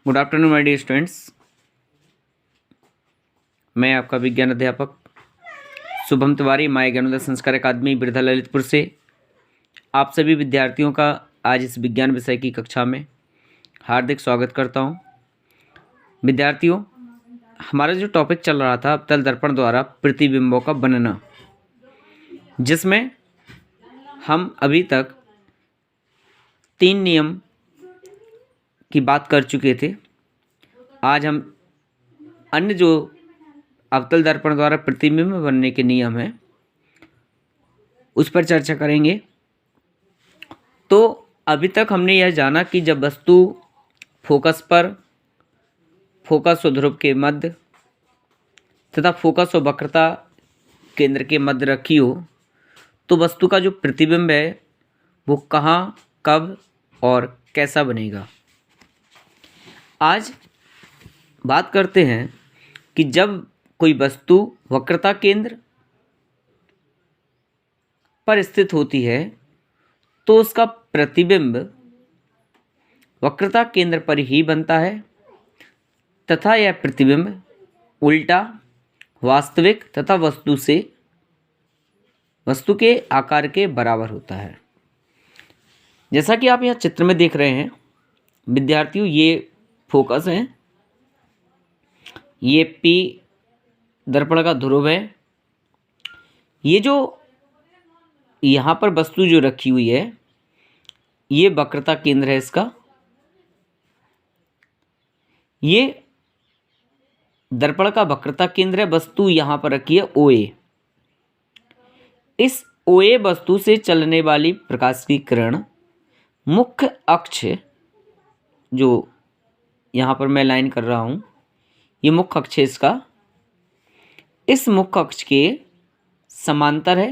Good afternoon my dear students. मैं आपका विज्ञान अध्यापक शुभम तिवारी माय ज्ञानोदय संस्कार अकादमी बिरधा ललितपुर से आप सभी विद्यार्थियों का आज इस विज्ञान विषय की कक्षा में हार्दिक स्वागत करता हूं। विद्यार्थियों, हमारा जो टॉपिक चल रहा था अवतल दर्पण द्वारा प्रतिबिंबों का बनना, जिसमें हम अभी तक 3 नियम की बात कर चुके थे। आज हम अन्य जो अवतल दर्पण द्वारा प्रतिबिंब बनने के नियम हैं उस पर चर्चा करेंगे। तो अभी तक हमने यह जाना कि जब वस्तु फोकस पर, फोकस और ध्रुव के मध्य तथा फोकस और वक्रता केंद्र के मध्य रखी हो तो वस्तु का जो प्रतिबिंब है वो कहाँ, कब और कैसा बनेगा। आज बात करते हैं कि जब कोई वस्तु वक्रता केंद्र पर स्थित होती है तो उसका प्रतिबिंब वक्रता केंद्र पर ही बनता है तथा यह प्रतिबिंब उल्टा, वास्तविक तथा वस्तु के आकार के बराबर होता है। जैसा कि आप यहाँ चित्र में देख रहे हैं विद्यार्थियों, ये फोकस है, ये P दर्पण का ध्रुव है। ये जो यहाँ पर वस्तु जो रखी हुई है ये वक्रता केंद्र है इसका। ये दर्पण का वक्रता केंद्र है। वस्तु यहाँ पर रखी है OA। इस OA वस्तु से चलने वाली प्रकाश की किरण मुख्य अक्ष, जो यहाँ पर मैं लाइन कर रहा हूँ, ये मुख्य अक्ष है इसका, इस मुख्य अक्ष के समांतर है।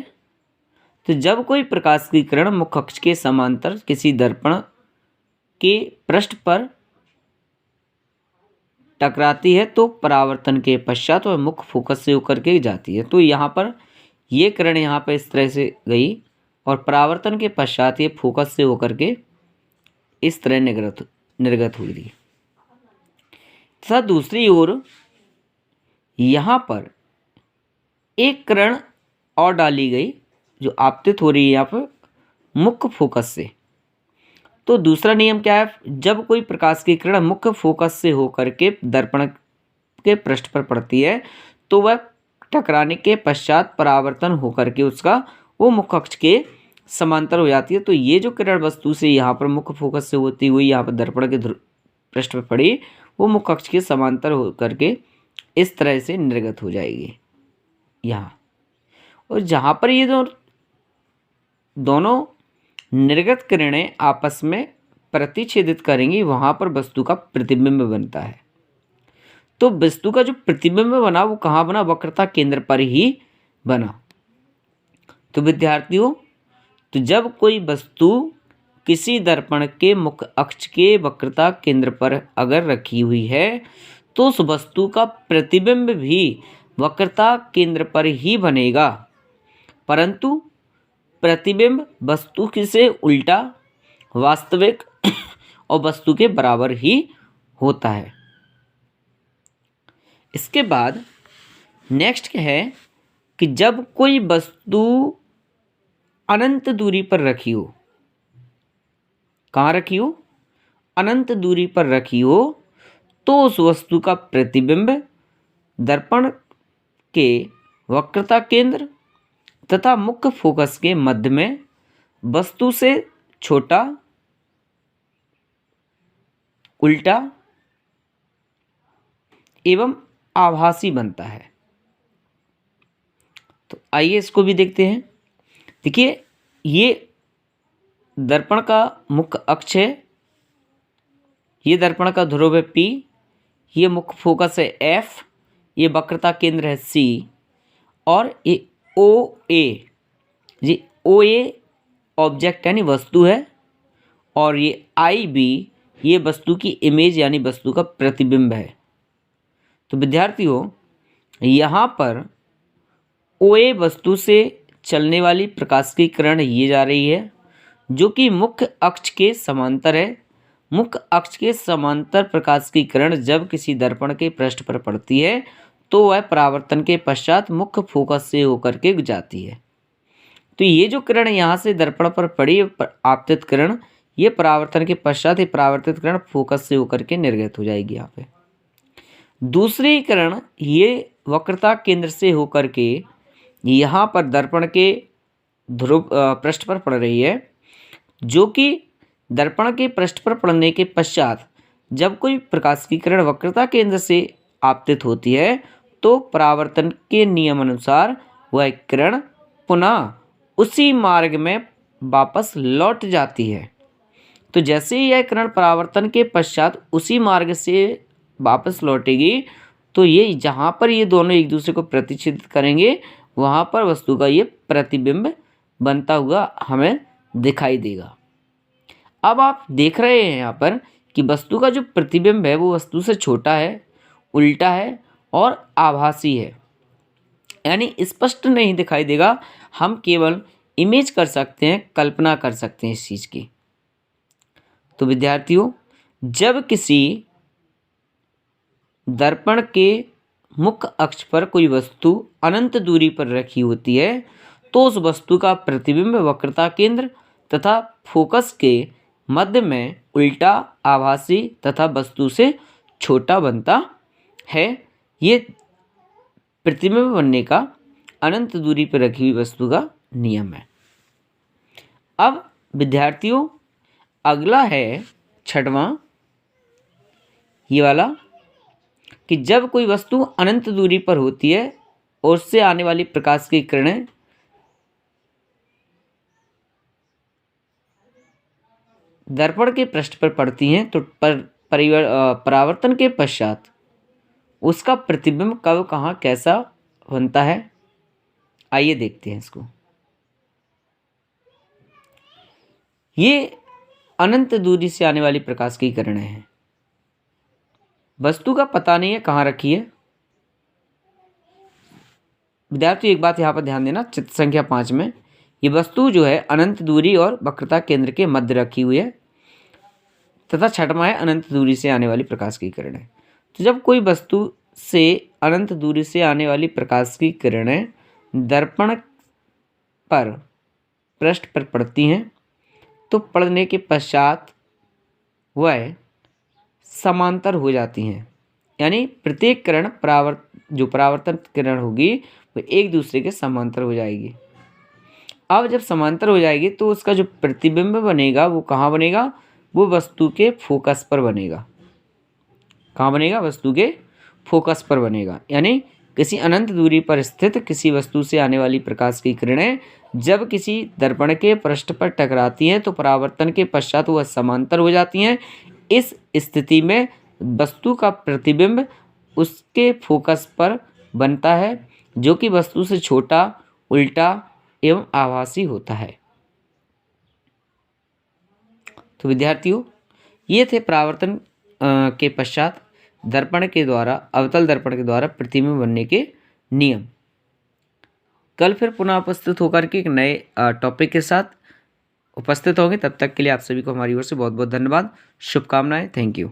तो जब कोई प्रकाश की किरण मुख्य अक्ष के समांतर किसी दर्पण के पृष्ठ पर टकराती है तो परावर्तन के पश्चात वह मुख्य फोकस से होकर के जाती है। तो यहाँ पर ये किरण यहाँ पर इस तरह से गई और परावर्तन के पश्चात ये फोकस से होकर के इस तरह निर्गत हुई थी। तथा दूसरी ओर यहाँ पर एक किरण और डाली गई जो आपतित हो रही है यहाँ पर मुख्य फोकस से। तो दूसरा नियम क्या है? जब कोई प्रकाश की किरण मुख्य फोकस से होकर के दर्पण के पृष्ठ पर पड़ती है तो वह टकराने के पश्चात परावर्तन होकर के उसका वो मुख्य अक्ष के समांतर हो जाती है। तो ये जो किरण वस्तु से यहाँ पर मुख्य फोकस से होती हुई यहाँ पर दर्पण के पृष्ठ पर पड़ी, वो मुख्य अक्ष के समांतर होकर के इस तरह से निर्गत हो जाएगी यहाँ। और जहाँ पर ये दोनों निर्गत किरणें आपस में प्रतिच्छेदित करेंगी वहाँ पर वस्तु का प्रतिबिंब बनता है। तो वस्तु का जो प्रतिबिंब बना वो कहाँ बना? वक्रता केंद्र पर ही बना। तो विद्यार्थियों, तो जब कोई वस्तु किसी दर्पण के मुख्य अक्ष के वक्रता केंद्र पर अगर रखी हुई है तो उस वस्तु का प्रतिबिंब भी वक्रता केंद्र पर ही बनेगा, परंतु प्रतिबिंब वस्तु से उल्टा, वास्तविक और वस्तु के बराबर ही होता है। इसके बाद नेक्स्ट क्या है कि जब कोई वस्तु अनंत दूरी पर रखी हो, कहाँ रखी हो? अनंत दूरी पर रखी हो, तो उस वस्तु का प्रतिबिंब दर्पण के वक्रता केंद्र तथा मुख्य फोकस के मध्य में वस्तु से छोटा, उल्टा एवं आभासी बनता है। तो आइए इसको भी देखते हैं। देखिए, ये दर्पण का मुख्य अक्ष है, ये दर्पण का ध्रुव है P, ये मुख्य फोकस है F, ये वक्रता केंद्र है C और ये OA, ये OA ऑब्जेक्ट यानी वस्तु है और ये IB ये वस्तु की इमेज यानी वस्तु का प्रतिबिंब है। तो विद्यार्थियों, यहाँ पर OA वस्तु से चलने वाली प्रकाश की किरण ये जा रही है जो कि मुख्य अक्ष के समांतर है, मुख्य अक्ष के समांतर प्रकाश की किरण जब किसी दर्पण के पृष्ठ पर पड़ती है तो वह परावर्तन के पश्चात मुख्य फोकस से होकर के जाती है। तो ये जो किरण यहाँ से दर्पण पर पड़ी आपतित किरण, ये परावर्तन के पश्चात ये परावर्तित किरण फोकस से होकर के निर्गत हो जाएगी। यहाँ पे दूसरी किरण ये वक्रता केंद्र से होकर के यहाँ पर दर्पण के ध्रुव पृष्ठ पर पड़ रही है, जो कि दर्पण के पृष्ठ पर पड़ने के पश्चात जब कोई प्रकाश की किरण वक्रता केंद्र से आपतित होती है तो परावर्तन के नियम अनुसार वह किरण पुनः उसी मार्ग में वापस लौट जाती है। तो जैसे ही यह किरण परावर्तन के पश्चात उसी मार्ग से वापस लौटेगी तो ये जहाँ पर ये दोनों एक दूसरे को प्रतिच्छेदित करेंगे वहाँ पर वस्तु का ये प्रतिबिंब बनता हुआ हमें दिखाई देगा। अब आप देख रहे हैं यहाँ पर कि वस्तु का जो प्रतिबिंब है वो वस्तु से छोटा है, उल्टा है और आभासी है, यानी स्पष्ट नहीं दिखाई देगा। हम केवल इमेज कर सकते हैं, कल्पना कर सकते हैं इस चीज़ की। तो विद्यार्थियों, जब किसी दर्पण के मुख्य अक्ष पर कोई वस्तु अनंत दूरी पर रखी होती है तो उस वस्तु का प्रतिबिंब वक्रता केंद्र तथा फोकस के मध्य में उल्टा, आभासी तथा वस्तु से छोटा बनता है। ये प्रतिबिंब बनने का अनंत दूरी पर रखी हुई वस्तु का नियम है। अब विद्यार्थियों, अगला है छठवां, ये वाला कि जब कोई वस्तु अनंत दूरी पर होती है और उससे आने वाली प्रकाश की किरणें दर्पण के पृष्ठ पर पड़ती हैं तो परावर्तन के पश्चात उसका प्रतिबिंब कब, कहाँ, कैसा बनता है, आइए देखते हैं इसको। ये अनंत दूरी से आने वाली प्रकाश की किरणें हैं। वस्तु का पता नहीं है कहाँ रखी है। विद्यार्थी एक बात यहाँ पर ध्यान देना, चित्र संख्या 5 में ये वस्तु जो है अनंत दूरी और वक्रता केंद्र के मध्य रखी हुई है तथा छठवां है अनंत दूरी से आने वाली प्रकाश की किरणें। तो जब कोई वस्तु से अनंत दूरी से आने वाली प्रकाश की किरणें दर्पण पर पृष्ठ पर पड़ती हैं तो पड़ने के पश्चात वह समांतर हो जाती हैं, यानी प्रत्येक किरण जो परावर्तन किरण होगी वो एक दूसरे के समांतर हो जाएगी। अब जब समांतर हो जाएगी तो उसका जो प्रतिबिंब बनेगा वो कहाँ बनेगा, वो वस्तु के फोकस पर बनेगा। कहाँ बनेगा, वस्तु के फोकस पर बनेगा। यानी किसी अनंत दूरी पर स्थित किसी वस्तु से आने वाली प्रकाश की किरणें जब किसी दर्पण के पृष्ठ पर टकराती हैं तो परावर्तन के पश्चात वह समांतर हो जाती हैं। इस स्थिति में वस्तु का प्रतिबिंब उसके फोकस पर बनता है, जो कि वस्तु से छोटा, उल्टा एवं आभासी होता है। तो विद्यार्थियों, ये थे परावर्तन के पश्चात दर्पण के द्वारा, अवतल दर्पण के द्वारा प्रतिबिंब बनने के नियम। कल फिर पुनः उपस्थित होकर के एक नए टॉपिक के साथ उपस्थित होंगे। तब तक के लिए आप सभी को हमारी ओर से बहुत बहुत धन्यवाद, शुभकामनाएं। Thank you.